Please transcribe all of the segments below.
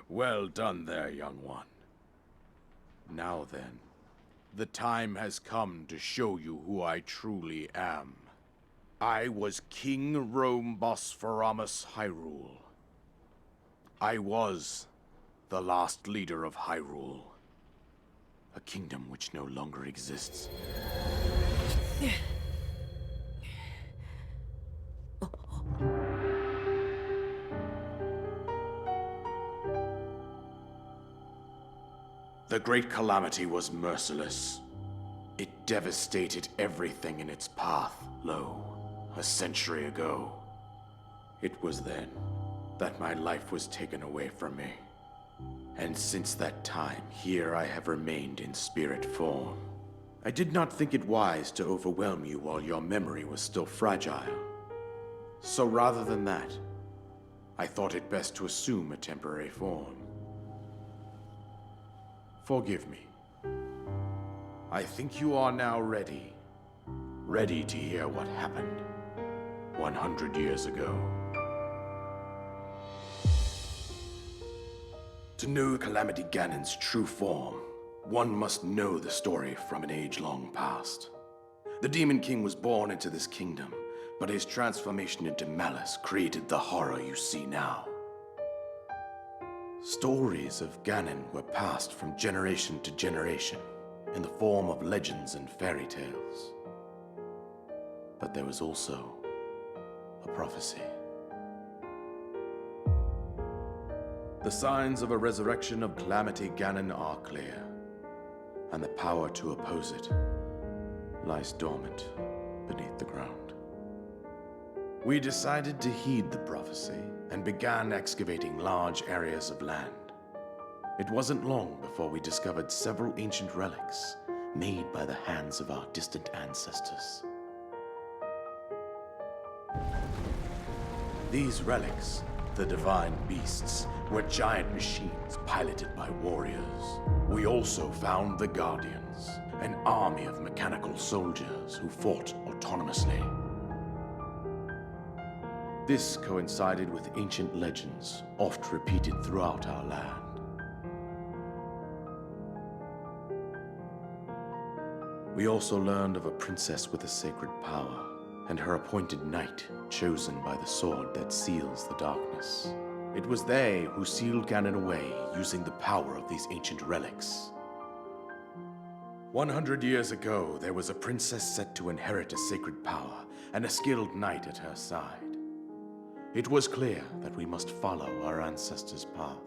Well done there, young one. Now then, the time has come to show you who I truly am. I was King Rhoam Bosphoramus Hyrule. I was the last leader of Hyrule, a kingdom which no longer exists. The Great Calamity was merciless. It devastated everything in its path, a century ago. It was then that my life was taken away from me. And since that time, here I have remained in spirit form. I did not think it wise to overwhelm you while your memory was still fragile. So rather than that, I thought it best to assume a temporary form. Forgive me. I think you are now ready. Ready to hear what happened 100 years ago. To know Calamity Ganon's true form, one must know the story from an age-long past. The Demon King was born into this kingdom, but his transformation into malice created the horror you see now. Stories of Ganon were passed from generation to generation in the form of legends and fairy tales. But there was also a prophecy. The signs of a resurrection of Calamity Ganon are clear, and the power to oppose it lies dormant beneath the ground. We decided to heed the prophecy and began excavating large areas of land. It wasn't long before we discovered several ancient relics made by the hands of our distant ancestors. These relics, the divine beasts, were giant machines piloted by warriors. We also found the Guardians, an army of mechanical soldiers who fought autonomously. This coincided with ancient legends, oft repeated throughout our land. We also learned of a princess with a sacred power, and her appointed knight, chosen by the sword that seals the darkness. It was they who sealed Ganon away using the power of these ancient relics. 100 years ago, there was a princess set to inherit a sacred power, and a skilled knight at her side. It was clear that we must follow our ancestors' path.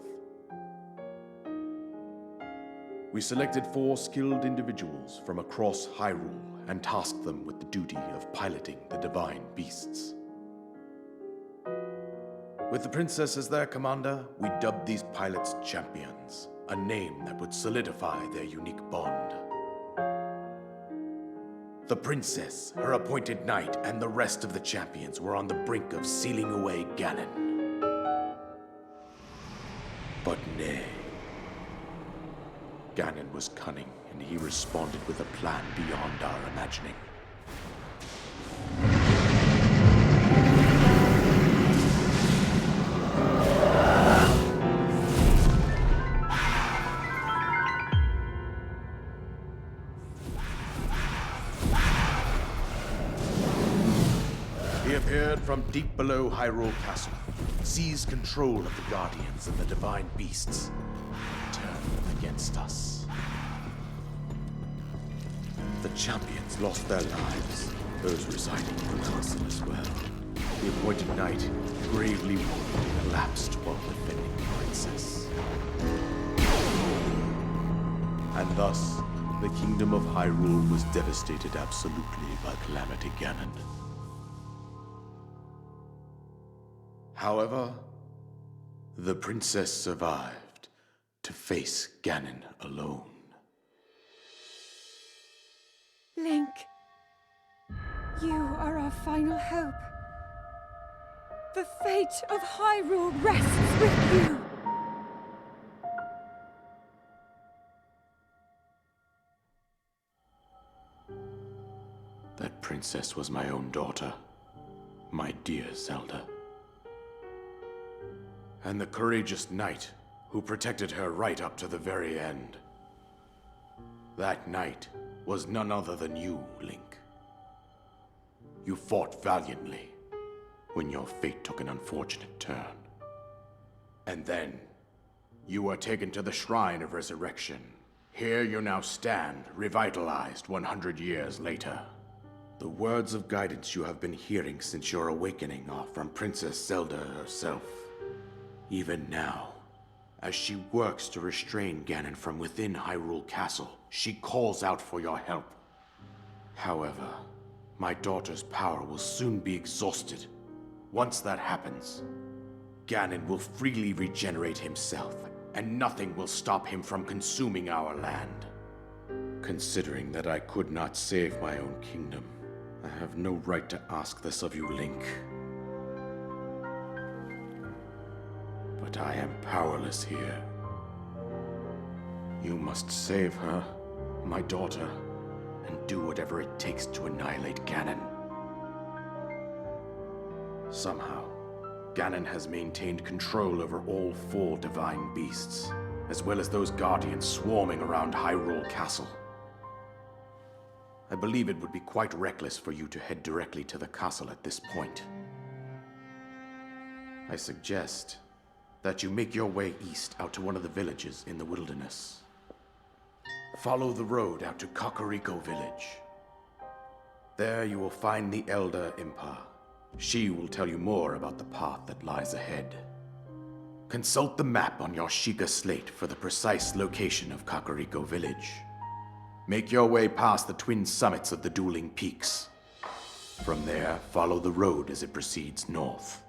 We selected 4 skilled individuals from across Hyrule and tasked them with the duty of piloting the divine beasts. With the princess as their commander, we dubbed these pilots champions, a name that would solidify their unique bond. The princess, her appointed knight, and the rest of the champions were on the brink of sealing away Ganon. But nay. Ganon was cunning, and he responded with a plan beyond our imagining. He appeared from deep below Hyrule Castle, seized control of the Guardians and the divine beasts, and turned them against us. The champions lost their lives, those residing in the castle as well. The appointed knight, gravely wounded, collapsed while defending the princess. And thus, the kingdom of Hyrule was devastated absolutely by Calamity Ganon. However, the princess survived to face Ganon alone. Link, you are our final hope. The fate of Hyrule rests with you. That princess was my own daughter, my dear Zelda. and the courageous knight who protected her right up to the very end. That knight was none other than you, Link. You fought valiantly when your fate took an unfortunate turn. And then, you were taken to the Shrine of Resurrection. Here you now stand, revitalized 100 years later. The words of guidance you have been hearing since your awakening are from Princess Zelda herself. Even now, as she works to restrain Ganon from within Hyrule Castle, she calls out for your help. However, my daughter's power will soon be exhausted. Once that happens, Ganon will freely regenerate himself, and nothing will stop him from consuming our land. Considering that I could not save my own kingdom, I have no right to ask this of you, Link. But I am powerless here. You must save her, my daughter, and do whatever it takes to annihilate Ganon. Somehow, Ganon has maintained control over all 4 divine beasts, as well as those guardians swarming around Hyrule Castle. I believe it would be quite reckless for you to head directly to the castle at this point. I suggest that you make your way east out to one of the villages in the wilderness. Follow the road out to Kakariko Village. There you will find the Elder Impa. She will tell you more about the path that lies ahead. Consult the map on your Sheikah slate for the precise location of Kakariko Village. Make your way past the twin summits of the dueling peaks. From there, follow the road as it proceeds north.